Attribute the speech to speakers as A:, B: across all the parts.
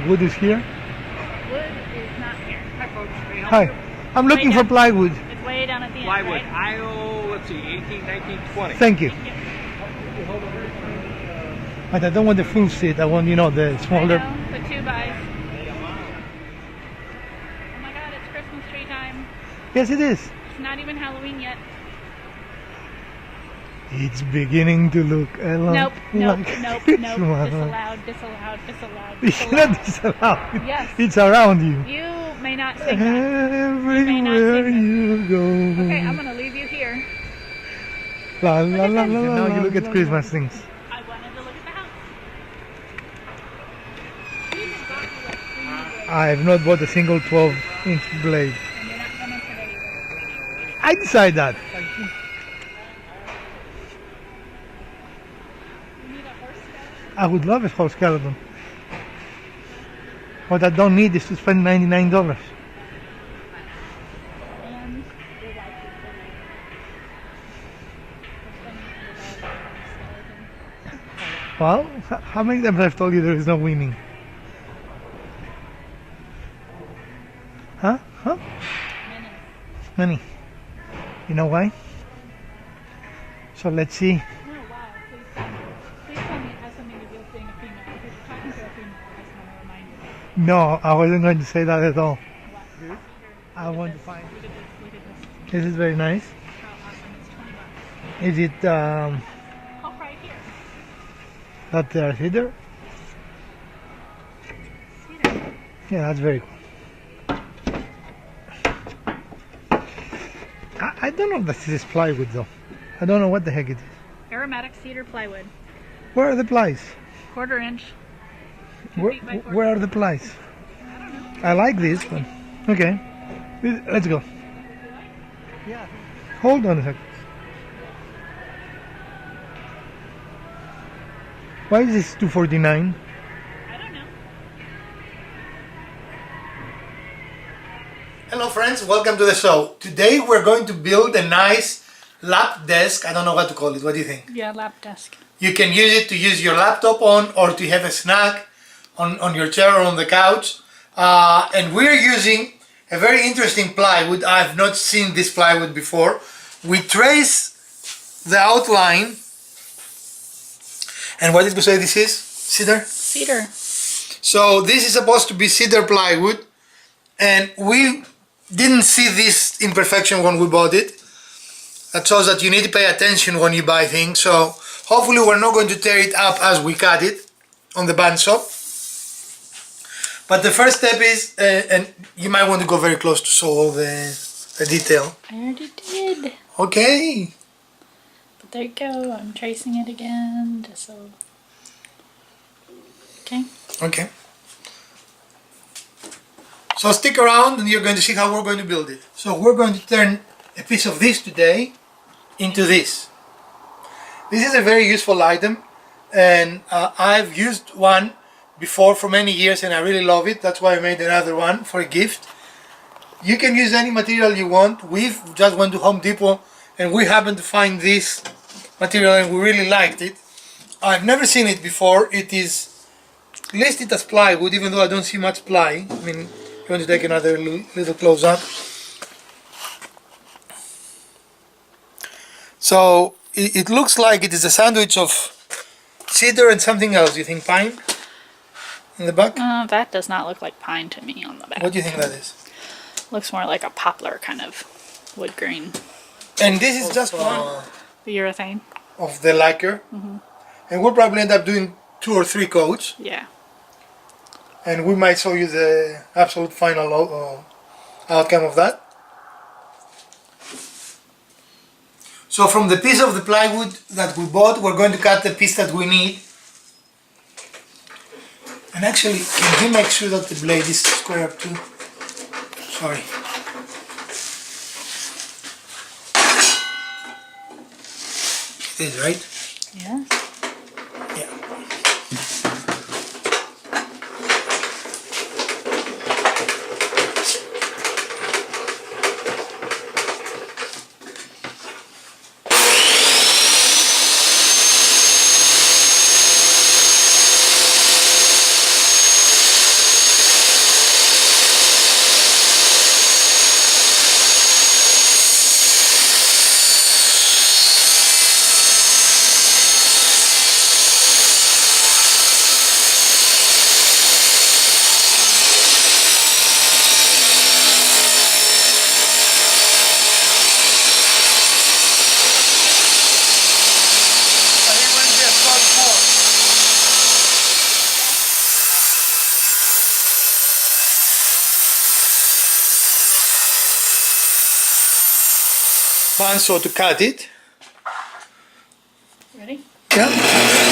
A: wood is here?
B: Wood is not here.
C: Hi, folks. May I help
A: Hi.
C: you?
A: I'm looking for plywood.
B: It's way down at the end,
C: Plywood,
B: right?
C: aisle, let's see, 18, 19, 20.
A: Thank you. But I don't want the full seat. I want, the
B: I know,
A: smaller.
B: the 2 bys. Oh my god, it's Christmas tree time.
A: Yes, it is.
B: It's not even Halloween yet.
A: It's beginning to look a lot
B: Nope.
A: like
B: Disallowed.
A: It's not disallowed.
B: Yes.
A: It's around you.
B: You may not sing that.
A: Everywhere you go.
B: Okay, I'm gonna leave you here.
A: La la la la
B: this.
A: la. Now you look at
B: la,
A: Christmas
B: la.
A: things.
B: I wanted to look at the house. You just bought me like 3 new blades,
A: I have not bought a single 12-inch blade.
B: and you're not coming today either.
A: I decide that.
B: You need a horse skeleton?
A: I would love a horse skeleton. What I don't need is to spend $99.
B: And your wife is
A: Well, how many times I've told you there is no winning? Huh? Many. You know why? So let's see.
B: Oh wow, please tell me it has something to do with being a female, because you're talking to a female, I just want to remind you.
A: No, I wasn't going to say that at all.
B: What?
A: I want to find.
B: Look at this, look at this.
A: This is very nice.
B: How awesome, it's $20.
A: Is it
B: Oh, right here.
A: that header?
B: Cedar.
A: Yeah, that's very cool. I don't know if this is plywood though. I don't know what the heck it is.
B: Aromatic cedar plywood.
A: Where are the plies?
B: 1/4 inch. 2
A: Where,
B: feet by 4
A: where are the plies? I like this one. Okay, let's go. Yeah. Hold on a second. Why is this $249?
B: I don't know.
A: Hello friends, welcome to the show. Today we're going to build a nice lap desk. I don't know what to call it. What do you think?
B: Yeah, lap desk.
A: You can use it to use your laptop on or to have a snack on your chair or on the couch. And we're using a very interesting plywood. I've not seen this plywood before. We trace the outline. And what did we say this is? Cedar?
B: Cedar.
A: So this is supposed to be cedar plywood. And we didn't see this imperfection when we bought it. That shows that you need to pay attention when you buy things. So hopefully we're not going to tear it up as we cut it on the band shop. But the first step is, and you might want to go very close to show all the detail.
B: I already did.
A: Okay.
B: But there you go. I'm tracing it again, just so. Okay.
A: Okay. So stick around and you're going to see how we're going to build it. So we're going to turn a piece of this today into this. This is a very useful item, and I've used one before for many years and I really love it. That's why I made another one for a gift. You can use any material you want. We've just went to Home Depot and we happened to find this material and we really liked it. I've never seen it before. It is listed as plywood, even though I don't see much ply. I mean, I'm going to take another little close up. So it looks like it is a sandwich of cedar and something else. You think pine in the back?
B: That does not look like pine to me on the back.
A: What do you think that is?
B: Looks more like a poplar kind of wood grain.
A: And this is just one
B: The urethane.
A: of the lacquer. And we'll probably end up doing 2 or 3 coats.
B: Yeah.
A: And we might show you the absolute final outcome of that. So from the piece of the plywood that we bought, we're going to cut the piece that we need. And actually, can you make sure that the blade is square up too? Sorry. It is, right?
B: Yeah.
A: Yeah. bandsaw to cut it.
B: Ready?
A: Yeah.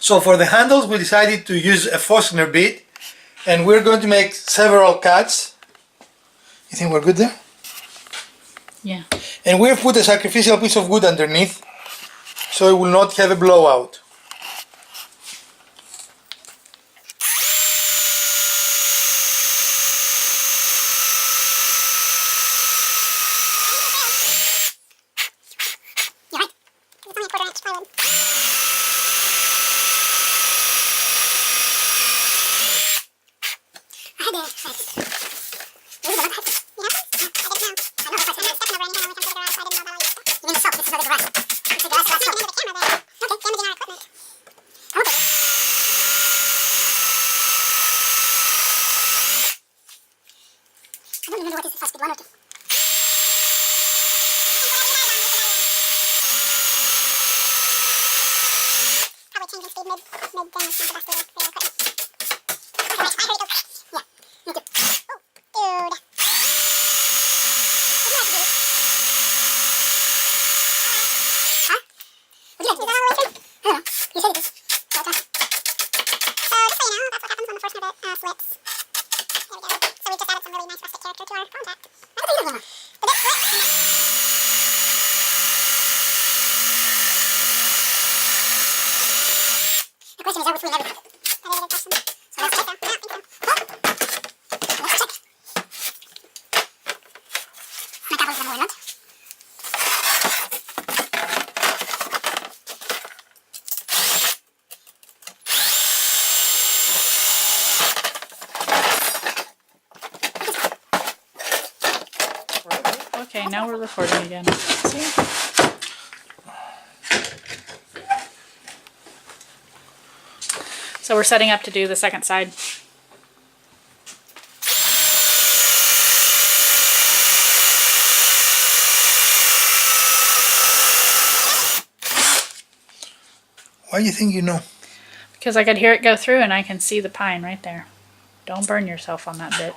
A: So for the handles we decided to use a Forstner bit, and we're going to make several cuts. You think we're good there?
B: Yeah.
A: And we've put a sacrificial piece of wood underneath so it will not have a blowout.
B: Okay, now we're recording again. See? So we're setting up to do the second side.
A: Why do you think you know?
B: Because I could hear it go through and I can see the pine right there. Don't burn yourself on that bit.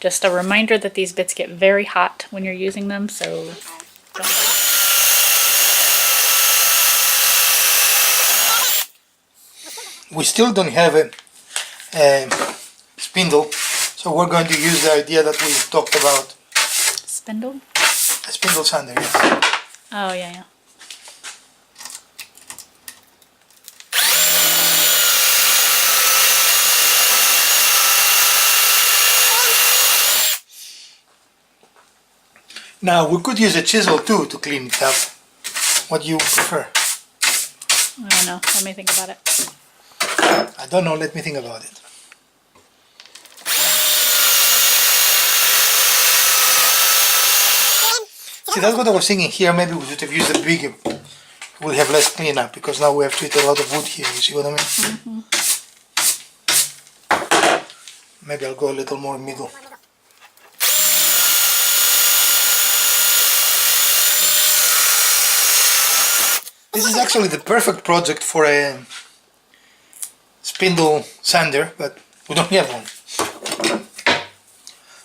B: Just a reminder that these bits get very hot when you're using them, so don't.
A: We still don't have a spindle, so we're going to use the idea that we talked about.
B: Spindle?
A: A spindle sander, yes.
B: Oh, yeah, yeah.
A: Now we could use a chisel too to clean it up. What do you prefer?
B: I don't know. Let me think about it.
A: I don't know, let me think about it. See, that's what I was thinking here. Maybe we should have used a bigger. We'll have less cleanup because now we have treated a lot of wood here. You see what I mean? Mm-hmm. Maybe I'll go a little more middle. This is actually the perfect project for a spindle sander, but we don't have one.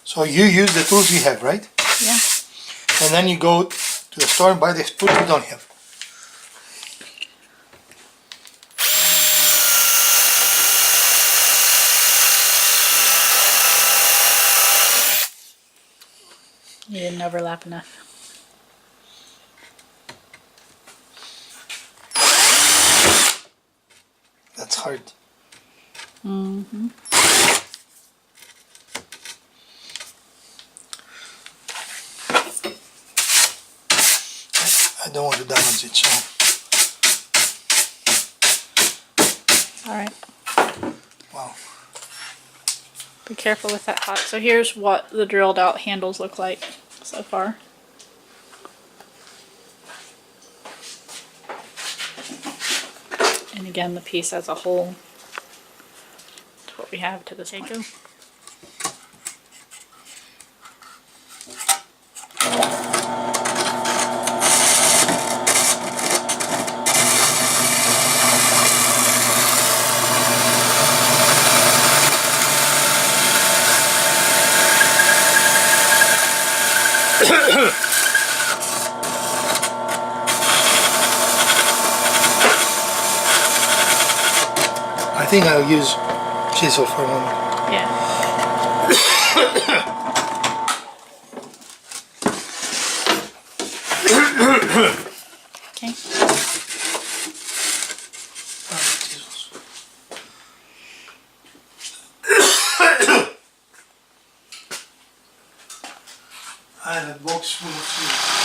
A: So you use the tools you have, right?
B: Yeah.
A: And then you go to the store and buy the tools you don't have.
B: You didn't overlap enough.
A: That's hard.
B: Mm-hmm.
A: I don't want to damage it, so.
B: Alright.
A: Wow.
B: Be careful with that hot. So here's what the drilled out handles look like so far. And again, the piece as a whole. That's what we have to this point.
A: think I'll use chisel for a moment.
B: Yeah. Okay.
A: I have a box full of seeds.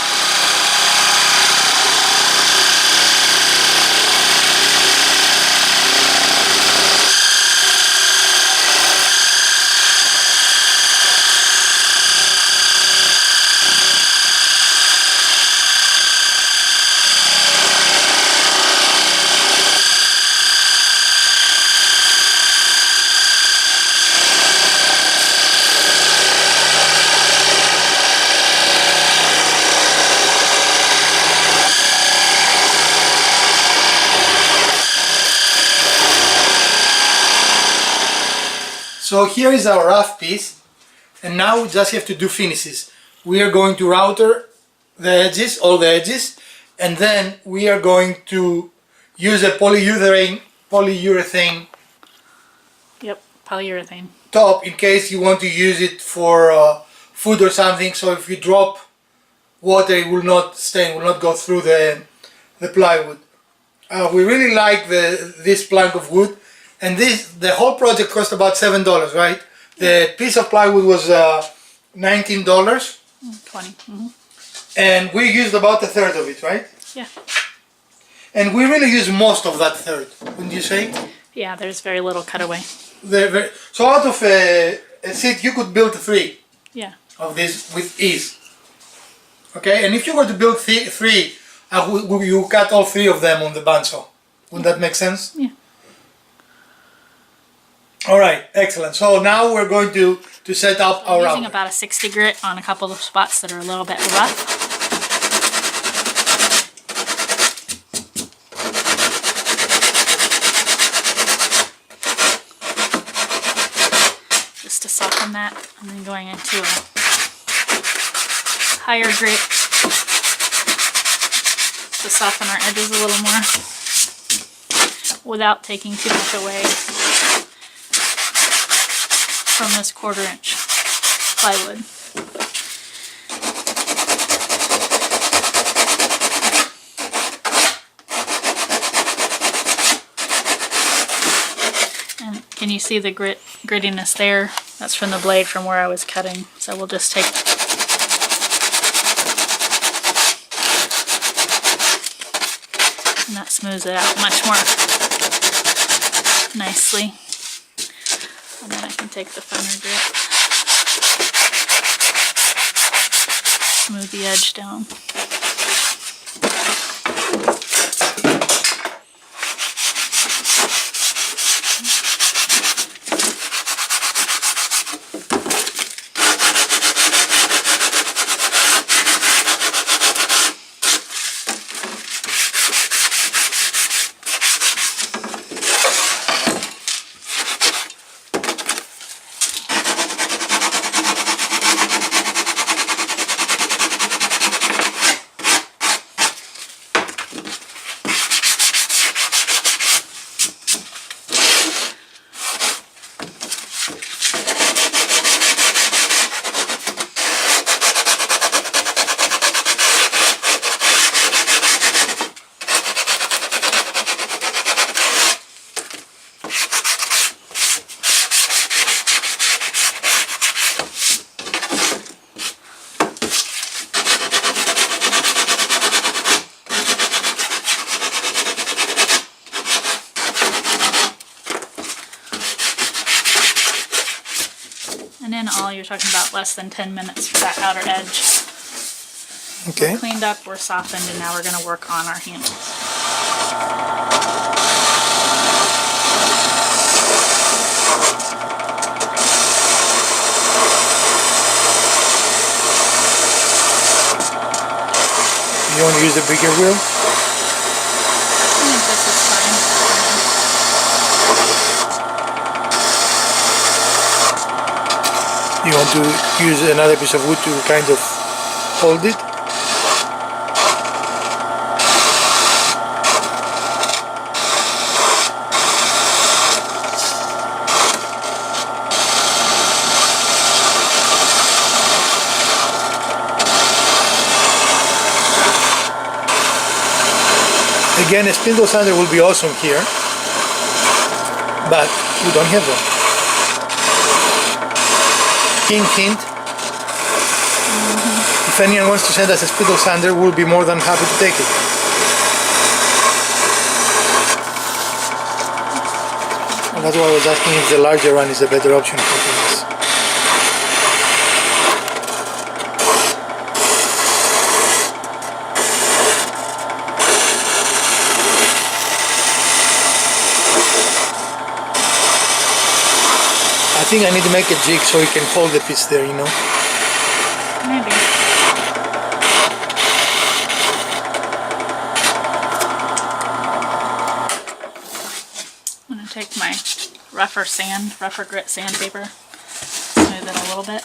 A: So here is our rough piece, and now we just have to do finishes. We are going to router the edges, all the edges, and then we are going to use a polyurethane
B: Yep. Polyurethane.
A: top in case you want to use it for food or something. So if you drop water, it will not stain, will not go through the plywood. We really like this plank of wood. And the whole project cost about $7, right? The piece of plywood was $19,
B: 20. Mm-hmm.
A: and we used about a third of it, right?
B: Yeah.
A: And we really used most of that third, wouldn't you say?
B: Yeah, there's very little cutaway.
A: So out of a seat, you could build 3
B: Yeah.
A: of this with ease. Okay, and if you were to build 3, you cut all 3 of them on the bandsaw. Wouldn't that make sense?
B: Yeah.
A: All right, excellent. So now we're going to set up
B: I'm
A: our
B: using
A: router.
B: about a 60 grit on a couple of spots that are a little bit rough. Just to soften that, and then going into a higher grit to soften our edges a little more without taking too much away from this 1/4 inch plywood. And can you see the grittiness there? That's from the blade from where I was cutting. So we'll just take and that smooths it out much more nicely. And then I can take the finer grit, smooth the edge down. And in all, you're talking about less than 10 minutes for that outer edge.
A: Okay.
B: We're cleaned up, we're softened, and now we're going to work on our handles.
A: You want to use the bigger wheel?
B: I think this is fine.
A: You want to use another piece of wood to kind of hold it? Again, a spindle sander will be awesome here, but we don't have one. Hint, hint. If anyone wants to send us a spindle sander, we'll be more than happy to take it. And that's why I was asking if the larger one is a better option for things. I think I need to make a jig so you can hold the piece there, you know.
B: Maybe. I'm going to take my rougher grit sandpaper, smooth it a little bit.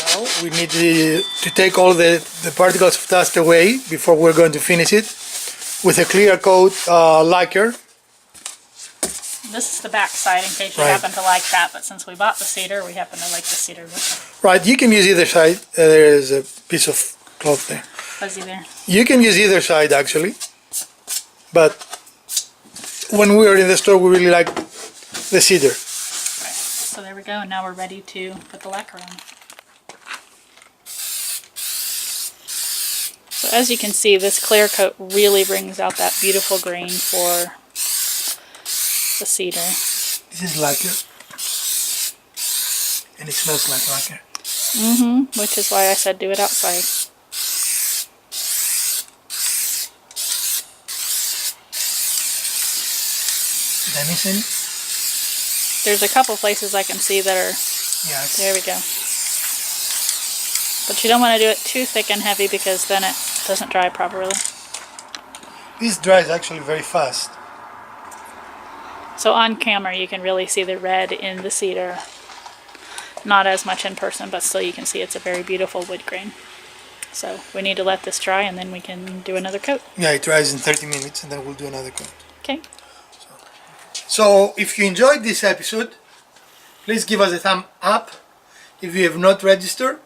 A: Now we need to take all the particles of dust away before we're going to finish it with a clear coat lacquer.
B: This is the back side in case you
A: Right.
B: happen to like that, but since we bought the cedar, we happen to like the cedar look.
A: Right, you can use either side. There is a piece of cloth there.
B: Fuzzy there.
A: You can use either side actually, but when we were in the store we really like the cedar.
B: Right. So there we go, and now we're ready to put the lacquer on. So as you can see, this clear coat really brings out that beautiful grain for the cedar.
A: This is lacquer, and it smells like lacquer.
B: Which is why I said do it outside.
A: Did I miss any?
B: There's a couple places I can see that are,
A: Yeah.
B: there we go. But you don't want to do it too thick and heavy because then it doesn't dry properly.
A: This dries actually very fast.
B: So on camera you can really see the red in the cedar. Not as much in person, but still you can see it's a very beautiful wood grain. So we need to let this dry and then we can do another coat.
A: Yeah, it dries in 30 minutes and then we'll do another coat.
B: Okay.
A: So if you enjoyed this episode, please give us a thumb up. If you have not registered,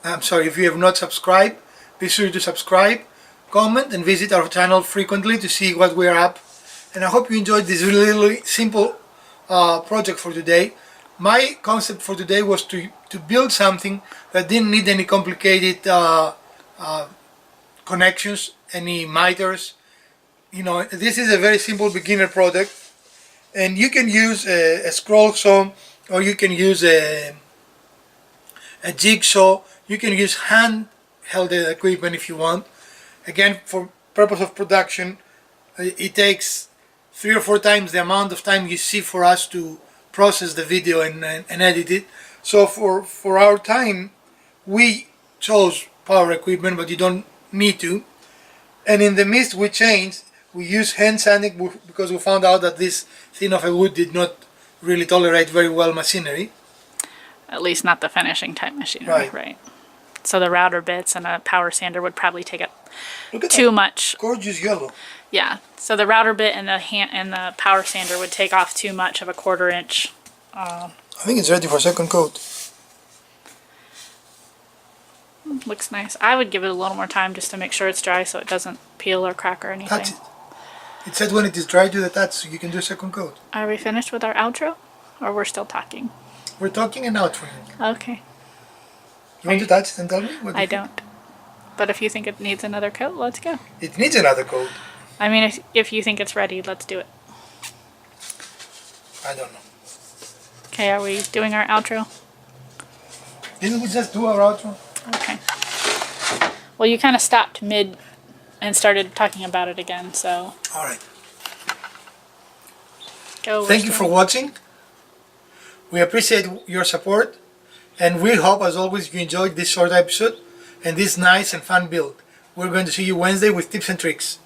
A: if you have not subscribed, be sure to subscribe, comment and visit our channel frequently to see what we are up. And I hope you enjoyed this really simple project for today. My concept for today was to build something that didn't need any complicated connections, any miters. You know, this is a very simple beginner project, and you can use a scroll saw, or you can use a jigsaw. You can use handheld equipment if you want. Again, for purpose of production, it takes 3 or 4 times the amount of time you see for us to process the video and edit it. So for our time, we chose power equipment, but you don't need to. And in the mist we changed, we use hand sanding because we found out that this thin of a wood did not really tolerate very well machinery.
B: At least not the finishing type machinery, right? So the router bits and a power sander would probably take up too much.
A: Gorgeous yellow.
B: Yeah. So the router bit and the power sander would take off too much of a 1/4 inch.
A: I think it's ready for second coat.
B: Looks nice. I would give it a little more time just to make sure it's dry so it doesn't peel or crack or anything.
A: Touch it. It said when it is dry, do the touch so you can do a second coat.
B: Are we finished with our outro? Or we're still talking?
A: We're talking and out for you.
B: Okay.
A: You want to touch it and tell me? What
B: I
A: you think?
B: don't. But if you think it needs another coat, let's go.
A: It needs another coat.
B: I mean, if you think it's ready, let's do it.
A: I don't know.
B: Okay, are we doing our outro?
A: Didn't we just do our outro?
B: Okay. Well, you kind of stopped mid and started talking about it again, so
A: Alright.
B: go.
A: Thank you for watching. We appreciate your support, and we hope, as always, you enjoyed this short episode and this nice and fun build. We're going to see you Wednesday with tips and tricks.